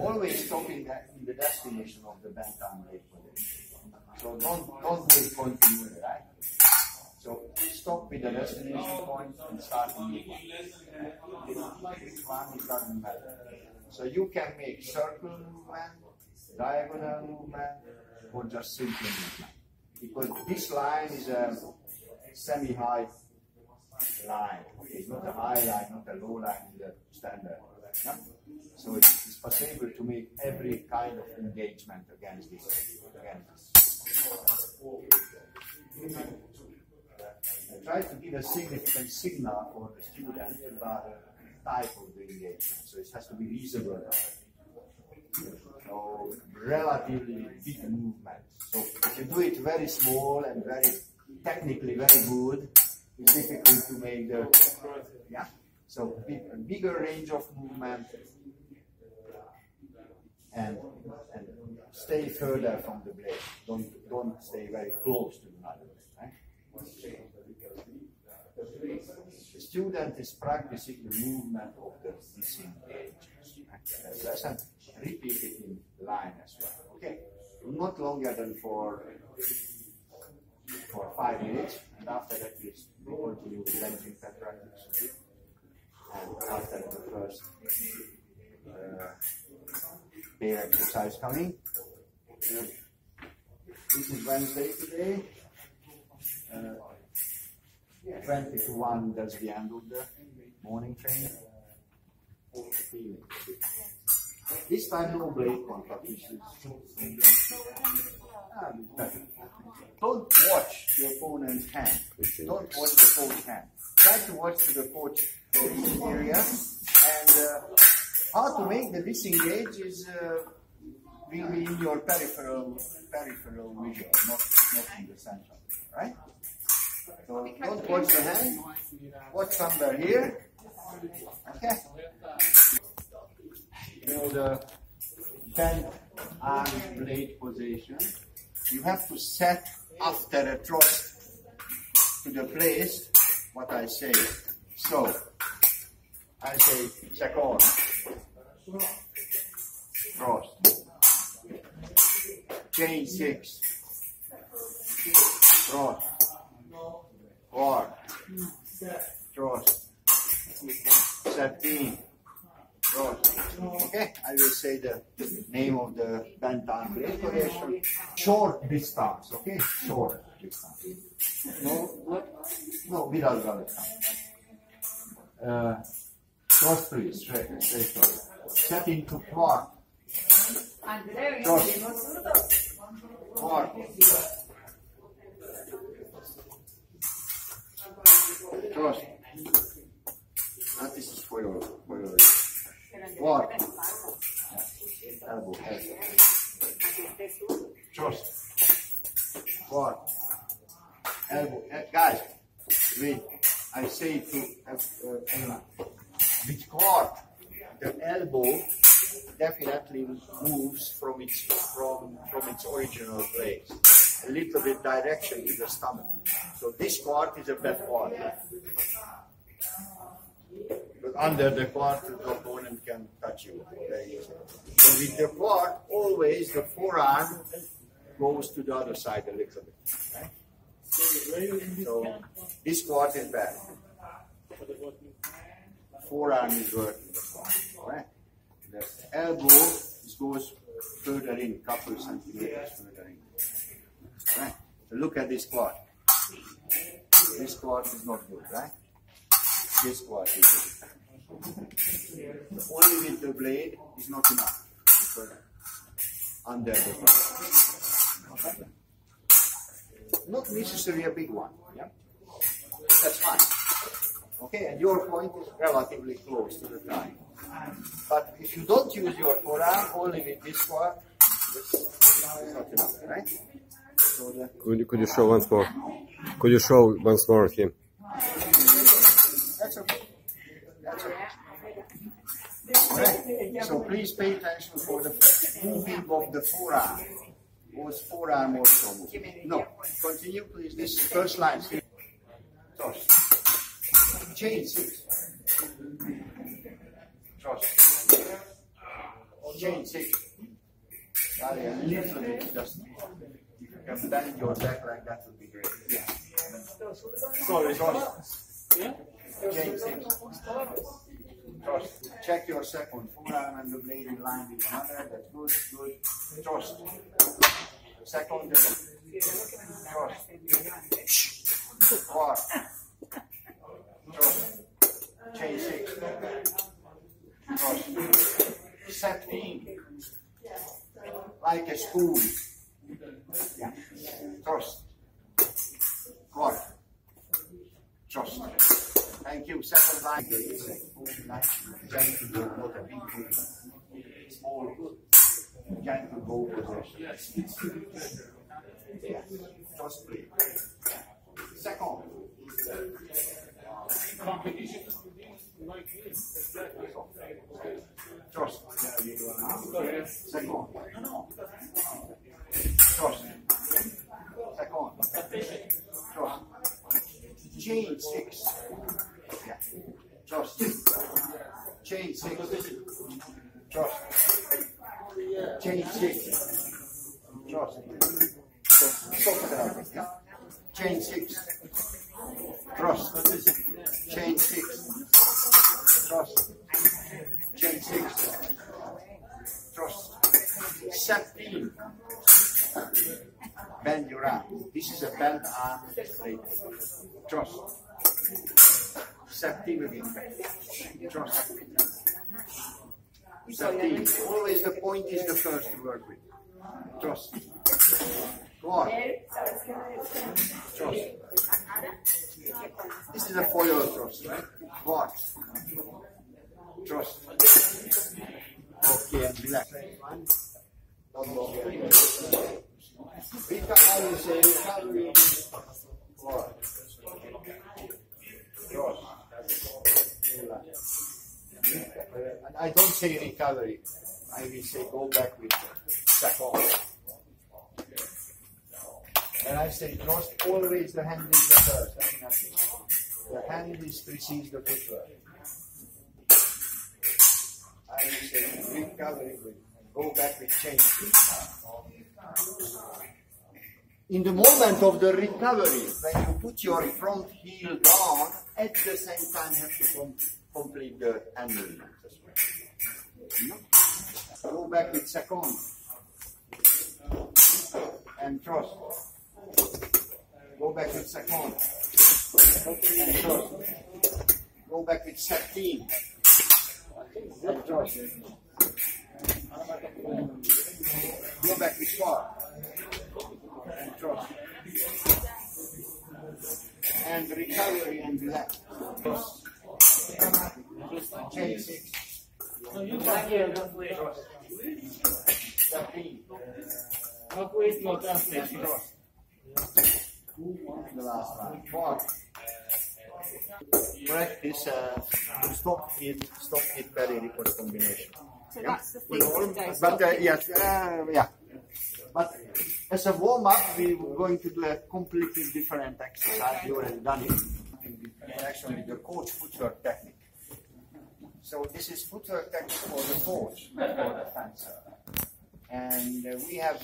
always stop in the destination of the bent arm blade position. So don't do it continually, right? So stop with the destination point and start a new one. Which one, it doesn't matter. So you can make circle movement, diagonal movement, or just simple movement. Because this line is a semi-high line. It's not a high line, not a low line in the standard. Yeah? So it's possible to make every kind of engagement against this. I try to give a significant signal for the student about the type of the engagement. So it has to be visible. So relatively big movement. So if you do it very small and very technically very good, it's difficult to make the So a bigger range of movement and stay further from the blade. Don't stay very close to the knife. Right? The student is practicing the movement of the disengage. Right? Repeat it in line as well. Okay, not longer than for 5 minutes, and after that we continue with lengthening that practice. And after the first pair exercise coming. This is Wednesday today. 20 to 1, that's the end of the morning training. This time no blade contact issues. Don't watch the opponent's hand. Don't watch the coach's hand. Try to watch to the coach area, and how to make the disengage is will be in your peripheral vision, not in the central, right? So don't watch the hand. Watch somewhere here. Okay. You know the bent arm blade position. You have to set after a thrust to the place what I say. So I say second, thrust, chain 6, thrust, 4, thrust, 17, thrust. Okay, I will say the name of the bent arm blade position. Short distance, okay? Short distance. No, without gullet count. Thrust please, straight thrust. Set into quart. Thrust. Quart. Thrust. And this is for your quart. Elbow, head. Thrust. Quart. Elbow, guys, wait, I say to anyone, with quart, the elbow definitely moves from its original place, a little bit direction in the stomach. So this quart is a bad quart. But under the quart, the opponent can touch you very easily. So with the quart, always the forearm goes to the other side a little bit. Right? So this quart is bad. Forearm is working. Right? The elbow goes further in, couple of centimeters further in. Right? So look at this quart. This quart is not good, right? This quart is good. Only with the blade is not enough. Because under the quart. Okay? Not necessarily a big one. Yeah? That's fine. Okay, and your point is relatively close to the thigh. But if you don't use your forearm, only with this one, it's not enough, right? So could you show once more? Could you show once more him? That's okay. That's okay. Right. So please pay attention for the moving of the forearm. Was forearm also moving? No. Continue, please. This first line. Thrust. Chain 6. Thrust. chain 6. Sorry, a little bit, just if you can bend your back like that would be great. Yeah. Sorry. Chain 6. Trust. Check your second forearm and the blade in line with another. That's good, good. Trust. Second, trust. Quad. Trust. Chain 6. Trust. Set in. Like a spoon. Yeah. Trust. Quad. Trust. Thank you. Second line. Gentle go, not a big movement. Small, gentle go position. Yeah. Trust please. Second. Trust. Second. Trust. Second. Trust. Chain 6. Yeah. Trust. Chain 6. Trust. Chain 6. Trust. Chain 6. Trust. Chain 6. Trust. Chain 6. Trust. 17. Bend your arm. This is a bent arm straight. Trust. 17 again. Trust. 17. Always the point is the first to work with. Trust. Go on. Trust. This is a foil thrust, right? Go on. Trust. Okay, and relax. I will say recovery. Go on. And I don't say recovery. I will say go back with second. And I say trust, always the hand is the first. Nothing. The hand is precedes the footwork. I will say recovery with go back with change. In the moment of the recovery, when you put your front heel down, at the same time have to complete the hand movement. Go back with second. And trust. Go back with second. And trust. Go back with 17. And trust. Go back with 4. And trust. And recovery and relax. Trust. Chain 6. Trust. 17. And trust. The last one. 4. Practice stop hit belly report combination. So that's the thing today. But yes, yeah. But as a warm up, we're going to do a completely different exercise. You already done it in connection with the coach footwork technique. So this is footwork technique for the coach, not for the fencer. And we have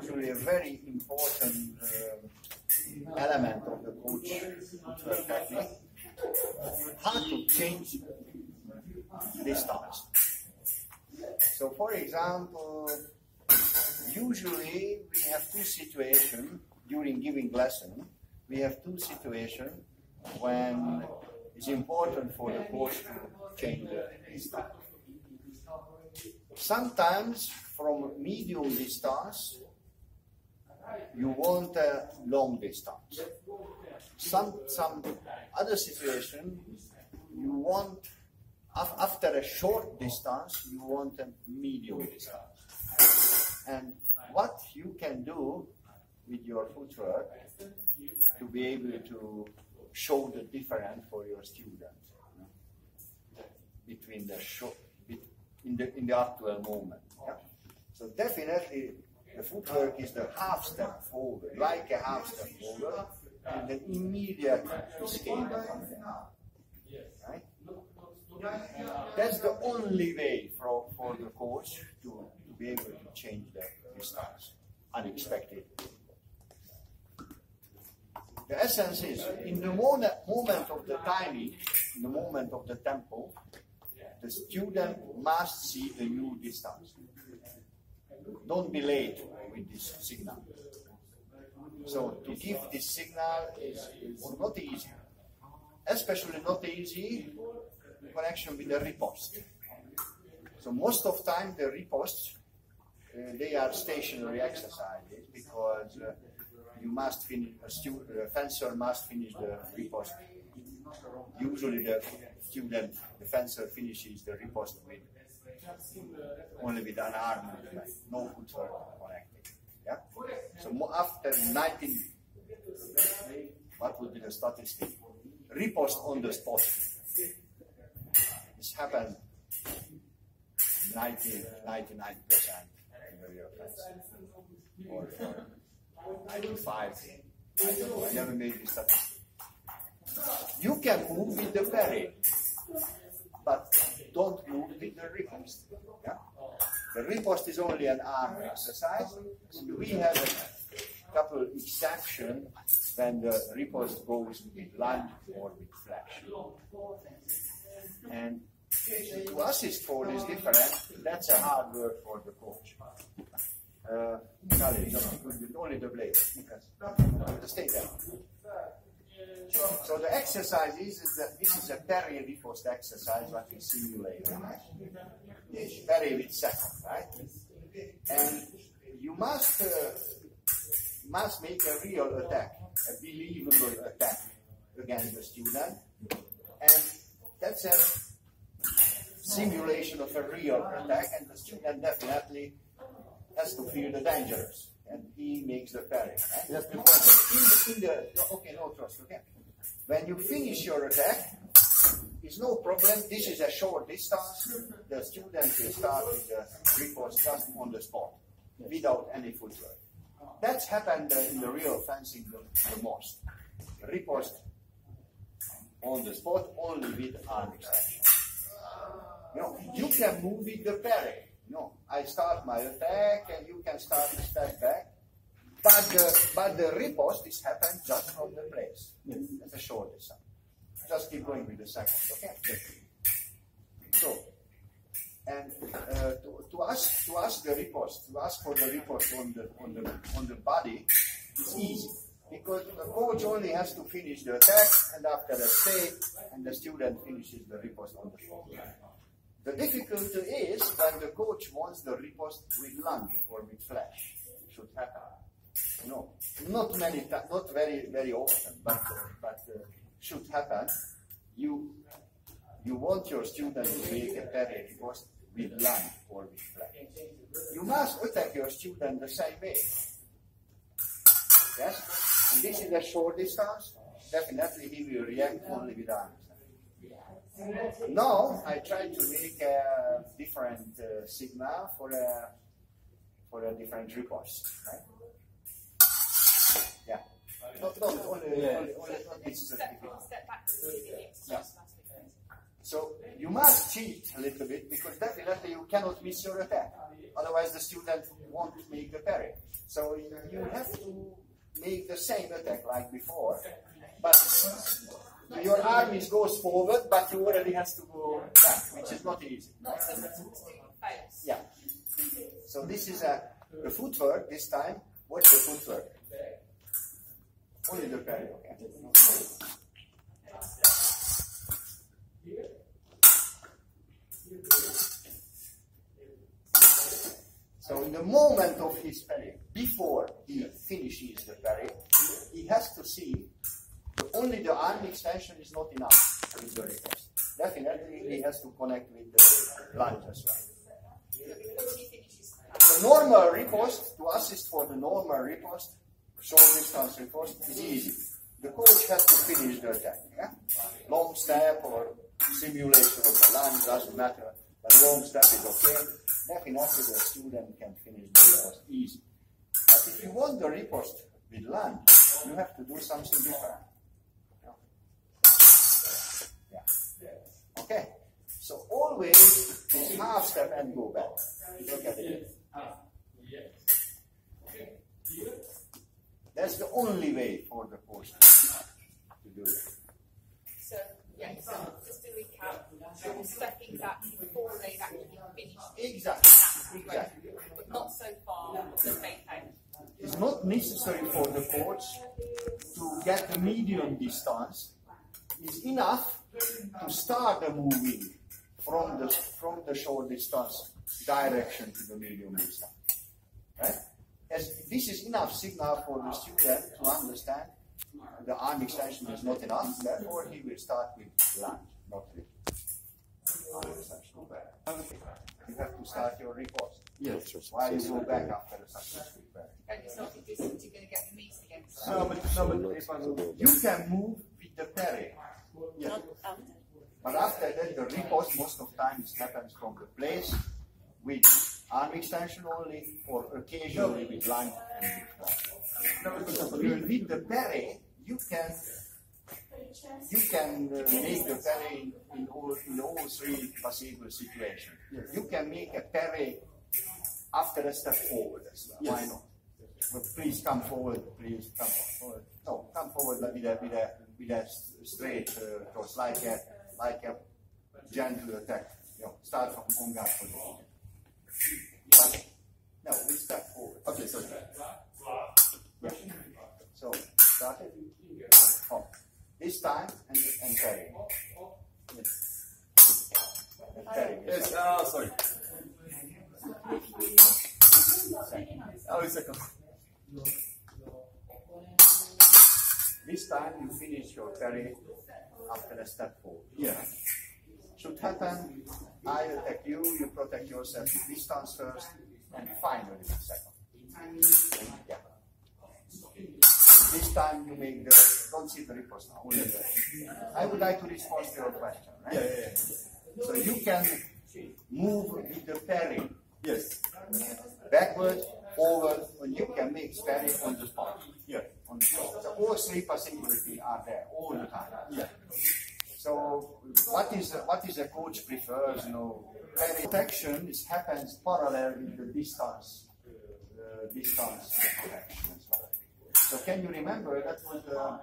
usually a very important element of the coach footwork technique: how to change distance. So, for example, usually we have two situations during giving lesson. We have two situations when it's important for the coach to change the distance. Sometimes from medium distance, you want a long distance. Some other situation, you want, after a short distance, you want a medium distance. And what you can do with your footwork to be able to show the difference for your students, between the short, in the actual moment. Yeah? So definitely the footwork is the half step forward, like a half step forward, and an immediate escape from there. Right? That's the only way for the coach to be able to change the stance, unexpected. The essence is, in the moment of the timing, in the moment of the tempo, the student must see the new distance. Don't be late with this signal. So to give this signal is not easy. Especially not easy in connection with the riposte. So most of the time the ripostes, they are stationary exercises because you must finish, the fencer must finish the riposte. Usually the fencer finishes the riposte with only with an arm, no footwork connected. Yeah? So after 19, what would be the statistic? Riposte on the spot. This happens 99% in the real fence. Or 95. I don't know, I never made this statistic. You can move with the parry, but don't move with the riposte. Yeah? The riposte is only an arm exercise, and we have a couple exceptions when the riposte goes with lunge or with flash. And to assist for this difference, that's a hard work for the coach. Charlie, only the blade. Just stay there. So the exercise is that this is a parry riposte exercise that we simulate, right? Parry with second, right? And you must make a real attack, a believable attack against the student, and that's a simulation of a real attack, and the student definitely has to feel the dangers, and he makes the parry. Right? Okay, no trust. Okay, when you finish your attack, it's no problem. This is a short distance. The student will start with the riposte just on the spot, without any footwork. That's happened in the real fencing the most. Riposte on the spot, only with arm extension. You can move with the parry. I start my attack and you can start to step back. But the riposte is happened just from the place. That's a short distance. Just keep going with the second, okay? So, and to ask the riposte, to ask for the riposte on the body is easy, because the coach only has to finish the attack, and after that stay, and the student finishes the riposte on the shoulder. The difficulty is when the coach wants the riposte with lunge or with flash. It should happen. No, not very, very often, but should happen. You want your student to make a parry riposte with lunge or with flash. You must attack your student the same way. Yes? And this is a short distance. Definitely he will react only with arms. Now I try to make a different signal for a different riposte. Right? Yeah. Only this is a Step back to the exercise. So you must cheat a little bit, because definitely you cannot miss your attack. Otherwise the student won't make the parry. So you have to make the same attack like before, but your arm goes forward, but you already have to go back, which is not easy. Not so much face. Yeah. So this is the footwork this time. What's the footwork? Only the parry, okay? So in the moment of his parry, before he finishes the parry, he has to see only the arm extension is not enough with the riposte. Definitely he has to connect with the lunge as well. The normal riposte, to assist for the normal riposte, short distance riposte, is easy. The coach has to finish the attack. Yeah? Long step or simulation of the lunge, doesn't matter. But long step is okay. Definitely the student can finish the riposte easy. But if you want the riposte with lunge, you have to do something different. Yeah. Okay. So always half step and go back. Look at it. That's the only way for the coach to do it. So, yeah, so just to recap, you're stepping that before they've actually finished. Exactly. Exactly. But not so far that they out. It's not necessary for the coach to get the medium distance. It's enough to start the moving from the short distance direction to the medium distance. Right? As this is enough signal for the student to understand the arm extension is not enough, therefore he will start with lunge, not with arm extension. You have to start your riposte. Yes. While you go back after a successful prayer. And it's not just you're going to get the knees again. You can move with the parry. Not But after that, the riposte most of the time happens from the place with arm extension only, or occasionally with lunge and with the parry, you can make the parry in all three possible situations. You can make a parry after a step forward as well. Why not? But please come forward. Please come forward. No, come forward with a straight cross, like a gentle attack. Start from on guard position. But no, we step forward. Okay, so yeah. So start it. Oh. This time and parry. Yes. And parry. Yes, sorry. Oh, it's second. This time you finish your parry after a step forward. Yeah. Should happen, I attack you, you protect yourself with distance first, and finally the second. Yeah. This time you make don't see the riposte now. Only I would like to respond to your question, right? Yeah. So you can move with the parry. Yes. Backward, forward, and you can make parry on the spot. Yeah. On the spot. So all three possibilities are there all the time. Yeah. So what is a coach prefers? Parry protection happens parallel with the distance protection as well. So can you remember that was the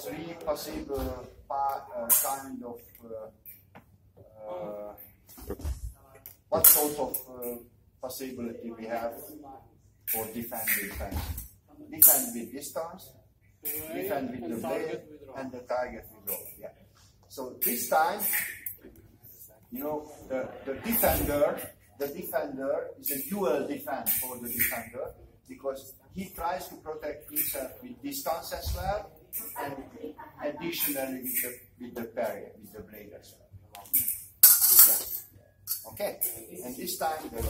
three possible kind of what sort of possibility we have for defending fence? Defend with distance, defend with the blade, and the target with rope. Yeah. So this time, the defender is a dual defense for the defender, because he tries to protect himself with distance as well, and additionally with the parry, with the blade as well. Yeah. Okay, and this time the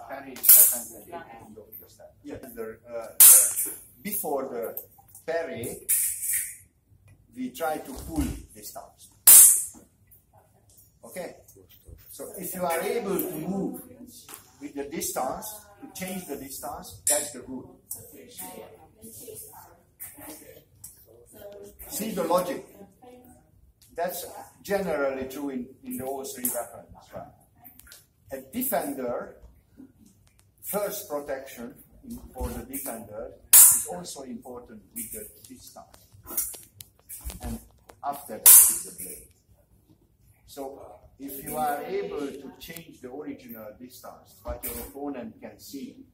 parry happens at the end of the step. Yeah. Before the parry, we try to pull distance. Okay, so if you are able to move with the distance, to change the distance, that's the rule. See the logic. That's generally true in all three weapons. Right? A defender, first protection for the defender is also important with the distance. And after that is the blade. So if you are able to change the original distance, what your opponent can see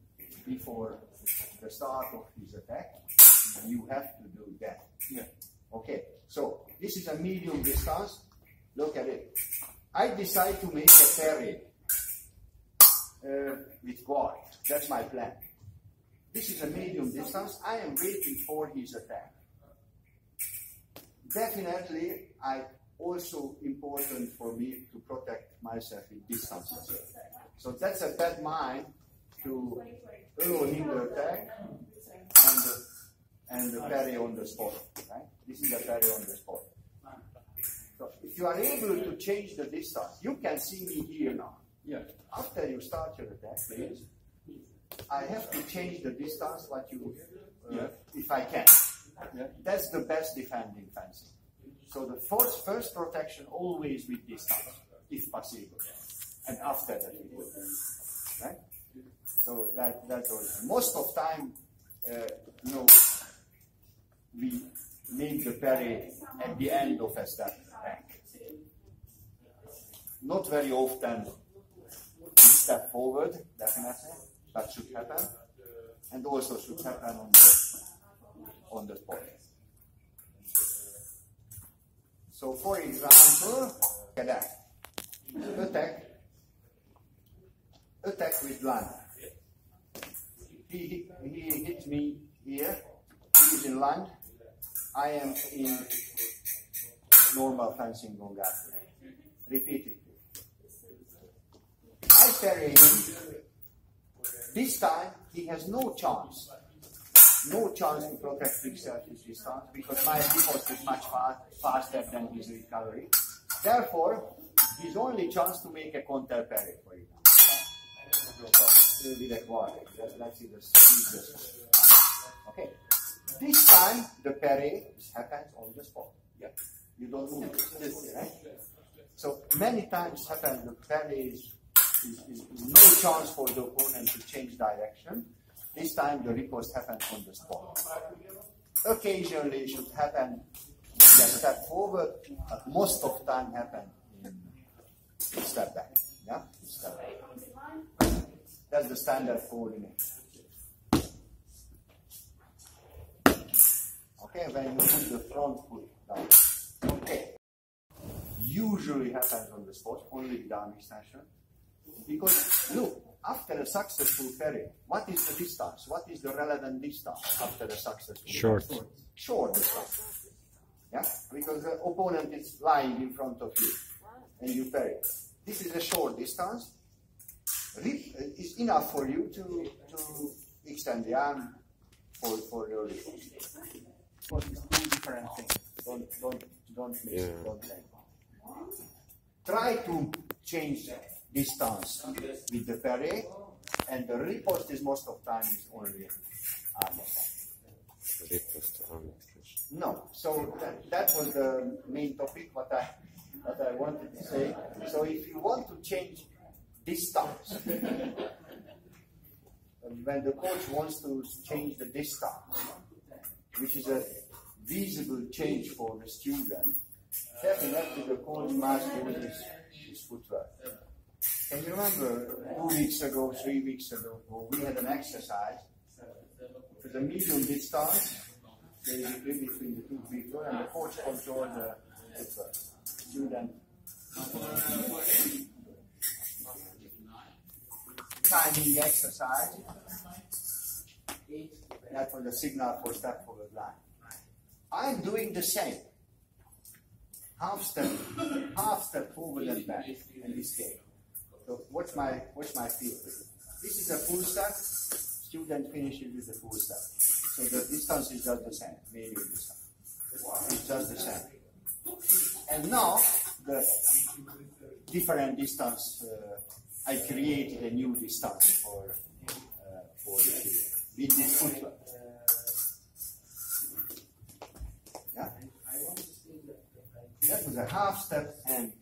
before the start of his attack, you have to do that. Yeah. Okay, so this is a medium distance. Look at it. I decide to make a parry with guard. That's my plan. This is a medium distance. I am waiting for his attack. Definitely, also important for me to protect myself with distance. So that's a bad mind to allow him to attack and the parry on the spot. Right? This is a parry on the spot. So if you are able to change the distance, you can see me here now. Yeah. After you start your attack, please, I have to change the distance if I can. Yeah. That's the best defending fencing. So the first protection always with distance. if possible. And after that we put them, right? So that's all. Most of time, we make the parry at the end of a step back. Not very often we step forward, definitely, that should happen, and also should happen on the spot. So for example, attack with line. He hit me here, he is in line, I am in normal fencing on guard. Repeatedly. I parry him. This time he has no chance to protect himself his distance because my riposte is much faster than his recovery. Therefore, his only chance to make a counter parry, for example. With a quarter. Let's see this. Okay. This time the parry happens on the spot. Yeah. You don't move this way, right? So many times happens the parry is no chance for the opponent to change direction. This time the riposte happens on the spot. Occasionally it should happen a step forward, but most of the time happen in step back. Yeah? Step back. That's the standard coordinate. Okay, when you put the front foot down. Okay. Usually happens on the spot, only with arm extension. Because, look, after a successful parry, what is the distance? What is the relevant distance after a successful Short. parry? Short distance. Yeah? Because the opponent is lying in front of you and you parry. This is a short distance. It's enough for you to extend the arm for your riposte. But it's two different things. Don't mix it. Don't think. Try to change distance with the parry, and the riposte is most of the time is only arm extension. Riposte, arm extension. No, so that was the main topic what I wanted to say. So if you want to change distance, when the coach wants to change the distance, which is a visible change for the student, definitely the coach must use his footwork. Can you remember 2 weeks ago, 3 weeks ago, we had an exercise for the medium distance, basically between the two people, and the coach controlled the footwork. Student timing exercise. That was the signal for step forward line. I'm doing the same. Half step forward and back in this case. So what's my field? This is a full step. Student finishes with a full step. So the distance is just the same. Medium distance. It's just the same. And now the different distance. I created a new distance for the student with this footwork. Yeah. That was a half step, and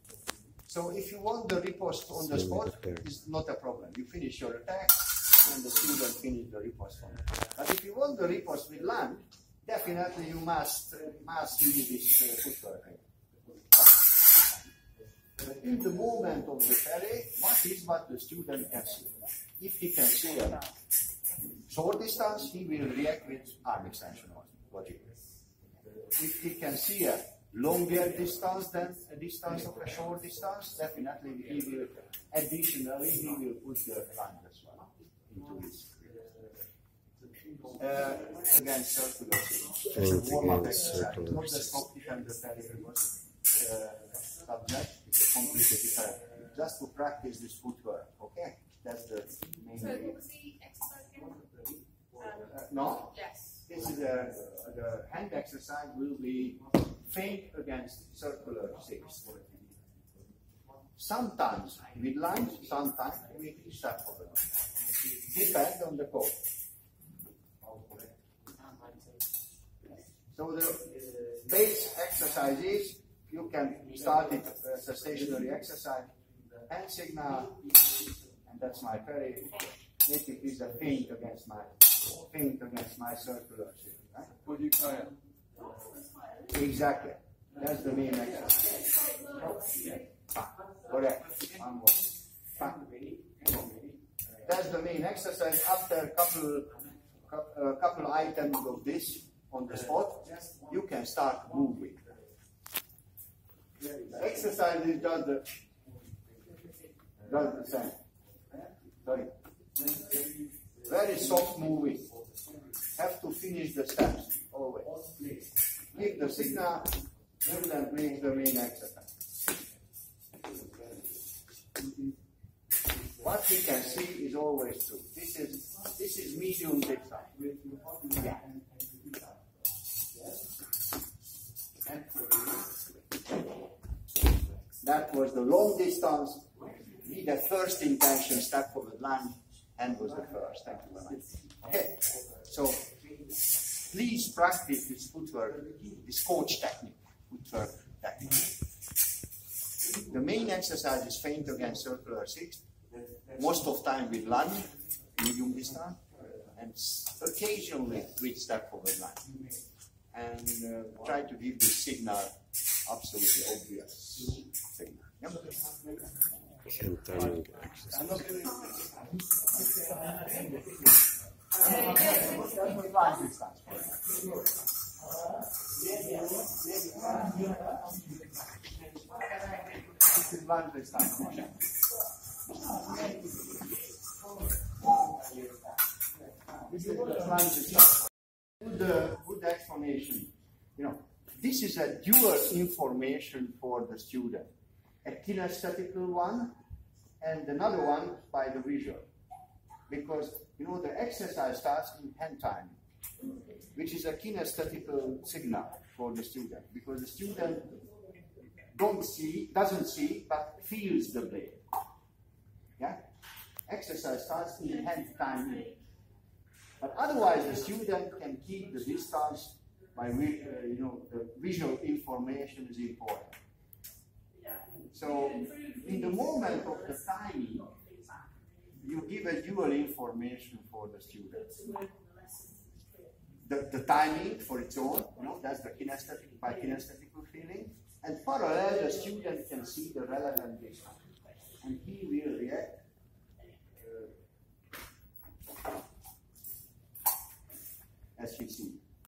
so if you want the riposte on the spot, it's not a problem. You finish your attack, and the student finishes the riposte from it. But if you want the riposte with land, definitely you must use this footwork. In the moment of the parry, what the student can see? If he can see a short distance, he will react with arm extension logically. If he can see a longer distance than a distance of a short distance, definitely he will put the line as well into his. Again, circular. It's a warm-up exercise. Not the stop defend the parry subject. It's a completely different. Just to practice this footwork, okay? That's the main So thing. what was the exercise again? No? Yes. This is the hand exercise will be feint against circular six. Sometimes with lines, sometimes with step forward. Depends on the coach. So the base exercise is, you can start it as a stationary exercise hand signal, and that's my very native is a feint against my circular shape. Right? Would you try it? Exactly. That's the main exercise. Correct. One more. That's the main exercise. After a couple items of this on the spot, you can start moving. The exercise is just the same. Sorry. Very soft moving. Have to finish the steps always. Give the signal and then bring the main exercise. What we can see is always true. This is medium distance. Yeah. That was the long distance. The first intention, step forward lunge, and was the first. Thank you very much. Okay, so please practice this footwork, this coach technique, footwork technique. The main exercise is feint against circular 6, most of time with lunge, medium distance, and occasionally with step forward lunge. And try to give this signal absolutely obvious signal. Yep. Hand timing exercise. This is lunge distance. This is the lunge distance. Good explanation. You know, this is a dual information for the student. A kinestetical one and another one by the visual. Because, you know, the exercise starts in hand timing, which is a kinestetical signal for the student. Because the student doesn't see, but feels the blade. Yeah? Exercise starts in hand timing. But otherwise, the student can keep the distance by, you know, the visual information is important. So, in the moment of the timing, you give a dual information for the student. The timing for its own, you know, that's the kinesthetic, by kinestetical feeling. And parallel, the student can see the relevant distance. And he will react as he sees.